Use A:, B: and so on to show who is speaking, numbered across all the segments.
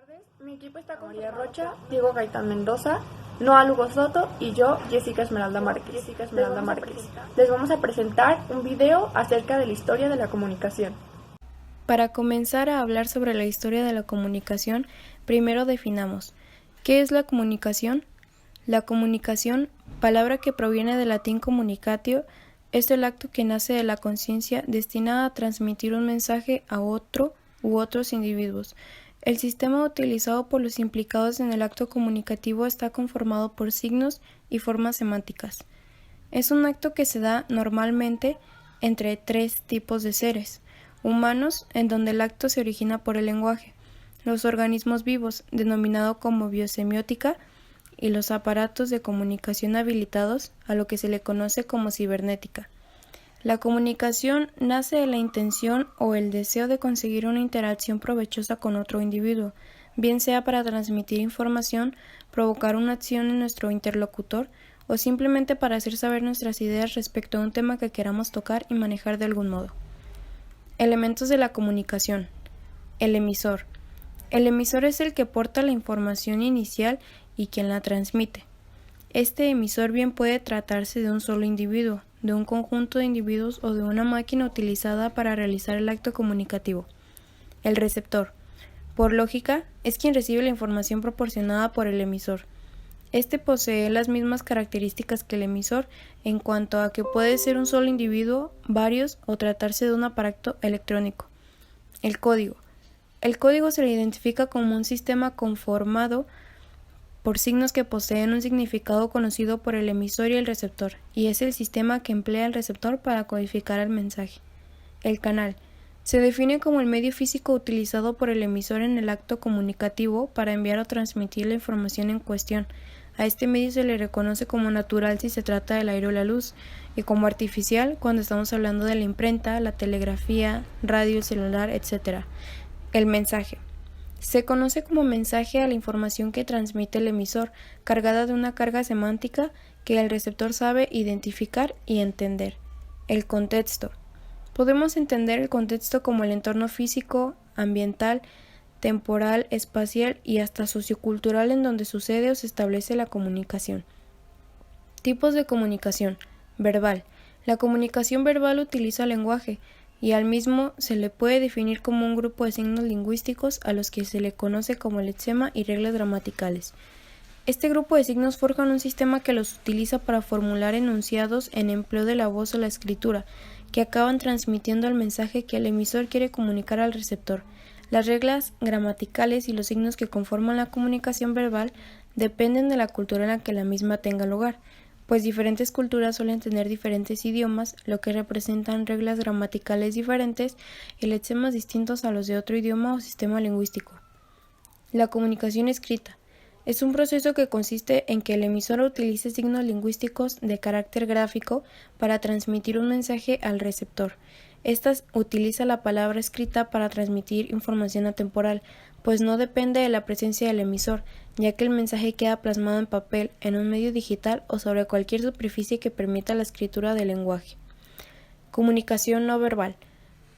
A: tardes, mi equipo está con María Rocha, Diego Gaitán Mendoza, Noa Lugo Soto y yo, Jessica Esmeralda Márquez. Les vamos a presentar un video acerca de la historia de la comunicación.
B: Para comenzar a hablar sobre la historia de la comunicación, primero definamos ¿qué es la comunicación? La comunicación, palabra que proviene del latín communicatio, es el acto que nace de la conciencia destinada a transmitir un mensaje a otro u otros individuos. El sistema utilizado por los implicados en el acto comunicativo está conformado por signos y formas semánticas. Es un acto que se da normalmente entre tres tipos de seres: humanos, en donde el acto se origina por el lenguaje; los organismos vivos, denominado como biosemiótica; y los aparatos de comunicación habilitados, a lo que se le conoce como cibernética. La comunicación nace de la intención o el deseo de conseguir una interacción provechosa con otro individuo, bien sea para transmitir información, provocar una acción en nuestro interlocutor o simplemente para hacer saber nuestras ideas respecto a un tema que queramos tocar y manejar de algún modo. Elementos de la comunicación. El emisor. El emisor es el que porta la información inicial y quien la transmite. Este emisor bien puede tratarse de un solo individuo, de un conjunto de individuos o de una máquina utilizada para realizar el acto comunicativo. El receptor, por lógica, es quien recibe la información proporcionada por el emisor. Este posee las mismas características que el emisor en cuanto a que puede ser un solo individuo, varios o tratarse de un aparato electrónico. El código. El código se le identifica como un sistema conformado por signos que poseen un significado conocido por el emisor y el receptor, y es el sistema que emplea el receptor para codificar el mensaje. El canal se define como el medio físico utilizado por el emisor en el acto comunicativo para enviar o transmitir la información en cuestión. A este medio se le reconoce como natural si se trata del aire o la luz, y como artificial cuando estamos hablando de la imprenta, la telegrafía, radio, celular, etc. El mensaje se conoce como mensaje a la información que transmite el emisor, cargada de una carga semántica que el receptor sabe identificar y entender. El contexto. Podemos entender el contexto como el entorno físico, ambiental, temporal, espacial y hasta sociocultural en donde sucede o se establece la comunicación. Tipos de comunicación. Verbal. La comunicación verbal utiliza lenguaje, y al mismo se le puede definir como un grupo de signos lingüísticos a los que se le conoce como lexema y reglas gramaticales. Este grupo de signos forjan un sistema que los utiliza para formular enunciados en empleo de la voz o la escritura, que acaban transmitiendo el mensaje que el emisor quiere comunicar al receptor. Las reglas gramaticales y los signos que conforman la comunicación verbal dependen de la cultura en la que la misma tenga lugar, pues diferentes culturas suelen tener diferentes idiomas, lo que representan reglas gramaticales diferentes y lexemas distintos a los de otro idioma o sistema lingüístico. La comunicación escrita es un proceso que consiste en que el emisor utilice signos lingüísticos de carácter gráfico para transmitir un mensaje al receptor. Esta utiliza la palabra escrita para transmitir información atemporal, pues no depende de la presencia del emisor, ya que el mensaje queda plasmado en papel, en un medio digital o sobre cualquier superficie que permita la escritura del lenguaje. Comunicación no verbal.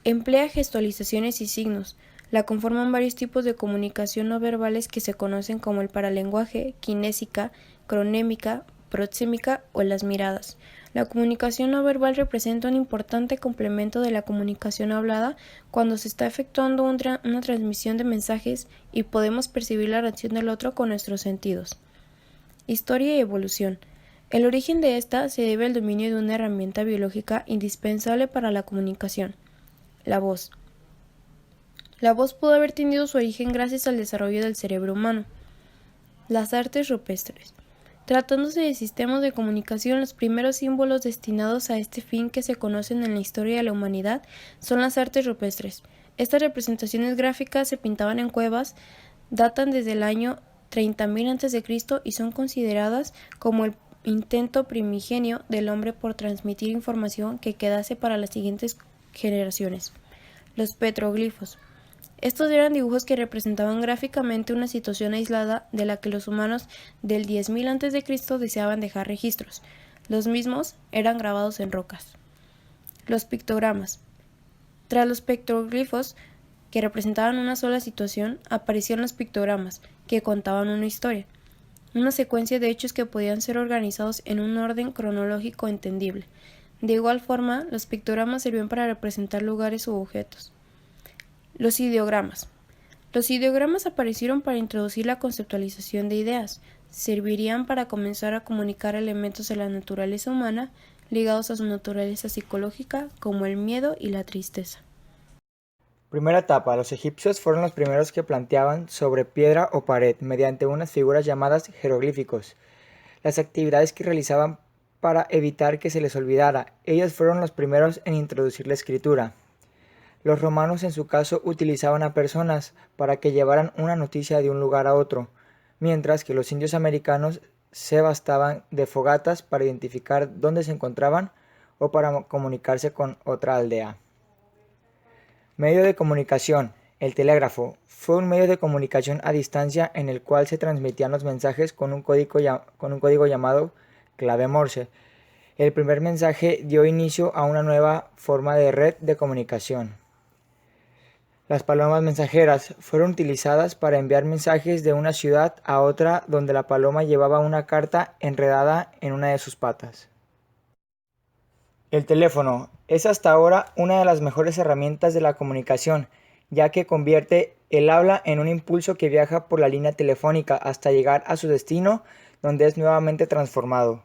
B: Emplea gestualizaciones y signos. La conforman varios tipos de comunicación no verbales que se conocen como el paralenguaje, kinésica, cronémica, proxémica o las miradas. La comunicación no verbal representa un importante complemento de la comunicación hablada cuando se está efectuando una transmisión de mensajes y podemos percibir la reacción del otro con nuestros sentidos. Historia y evolución. El origen de esta se debe al dominio de una herramienta biológica indispensable para la comunicación: la voz. La voz pudo haber tenido su origen gracias al desarrollo del cerebro humano. Las artes rupestres. Tratándose de sistemas de comunicación, los primeros símbolos destinados a este fin que se conocen en la historia de la humanidad son las artes rupestres. Estas representaciones gráficas se pintaban en cuevas, datan desde el año 30.000 a.C. y son consideradas como el intento primigenio del hombre por transmitir información que quedase para las siguientes generaciones. Los petroglifos. Estos eran dibujos que representaban gráficamente una situación aislada de la que los humanos del 10.000 a.C. deseaban dejar registros. Los mismos eran grabados en rocas. Los pictogramas. Tras los petroglifos que representaban una sola situación, aparecían los pictogramas, que contaban una historia, una secuencia de hechos que podían ser organizados en un orden cronológico entendible. De igual forma, los pictogramas servían para representar lugares u objetos. Los ideogramas. Los ideogramas aparecieron para introducir la conceptualización de ideas. Servirían para comenzar a comunicar elementos de la naturaleza humana ligados a su naturaleza psicológica, como el miedo y la tristeza.
C: Primera etapa. Los egipcios fueron los primeros que planteaban sobre piedra o pared, mediante unas figuras llamadas jeroglíficos, las actividades que realizaban para evitar que se les olvidara. Ellos fueron los primeros en introducir la escritura. Los romanos, en su caso, utilizaban a personas para que llevaran una noticia de un lugar a otro, mientras que los indios americanos se bastaban de fogatas para identificar dónde se encontraban o para comunicarse con otra aldea. Medio de comunicación. El telégrafo fue un medio de comunicación a distancia en el cual se transmitían los mensajes con un código llamado clave Morse. El primer mensaje dio inicio a una nueva forma de red de comunicación. Las palomas mensajeras fueron utilizadas para enviar mensajes de una ciudad a otra, donde la paloma llevaba una carta enredada en una de sus patas. El teléfono es hasta ahora una de las mejores herramientas de la comunicación, ya que convierte el habla en un impulso que viaja por la línea telefónica hasta llegar a su destino, donde es nuevamente transformado.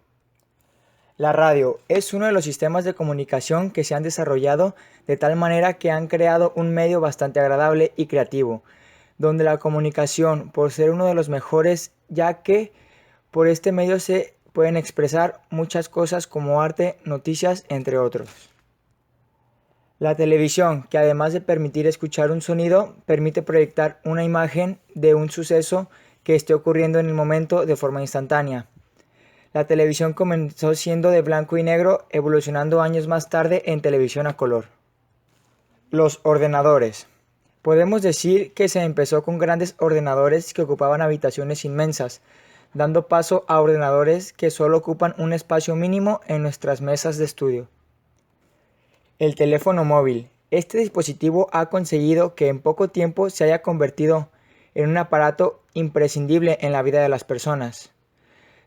C: La radio es uno de los sistemas de comunicación que se han desarrollado de tal manera que han creado un medio bastante agradable y creativo, donde la comunicación, por ser uno de los mejores, ya que por este medio se pueden expresar muchas cosas como arte, noticias, entre otros. La televisión, que además de permitir escuchar un sonido, permite proyectar una imagen de un suceso que esté ocurriendo en el momento de forma instantánea. La televisión comenzó siendo de blanco y negro, evolucionando años más tarde en televisión a color. Los ordenadores. Podemos decir que se empezó con grandes ordenadores que ocupaban habitaciones inmensas, dando paso a ordenadores que solo ocupan un espacio mínimo en nuestras mesas de estudio. El teléfono móvil. Este dispositivo ha conseguido que en poco tiempo se haya convertido en un aparato imprescindible en la vida de las personas.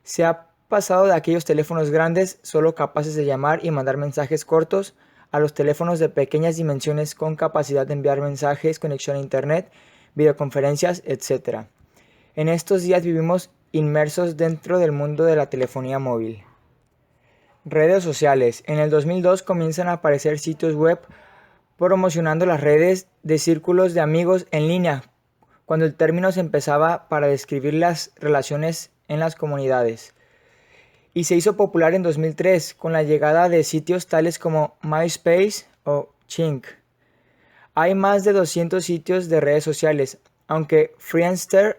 C: Se ha pasado de aquellos teléfonos grandes, solo capaces de llamar y mandar mensajes cortos, a los teléfonos de pequeñas dimensiones con capacidad de enviar mensajes, conexión a internet, videoconferencias, etc. En estos días vivimos inmersos dentro del mundo de la telefonía móvil. Redes sociales. En el 2002 comienzan a aparecer sitios web promocionando las redes de círculos de amigos en línea, cuando el término se empezaba para describir las relaciones en las comunidades. Y se hizo popular en 2003 con la llegada de sitios tales como MySpace o Chink. Hay más de 200 sitios de redes sociales, aunque Friendster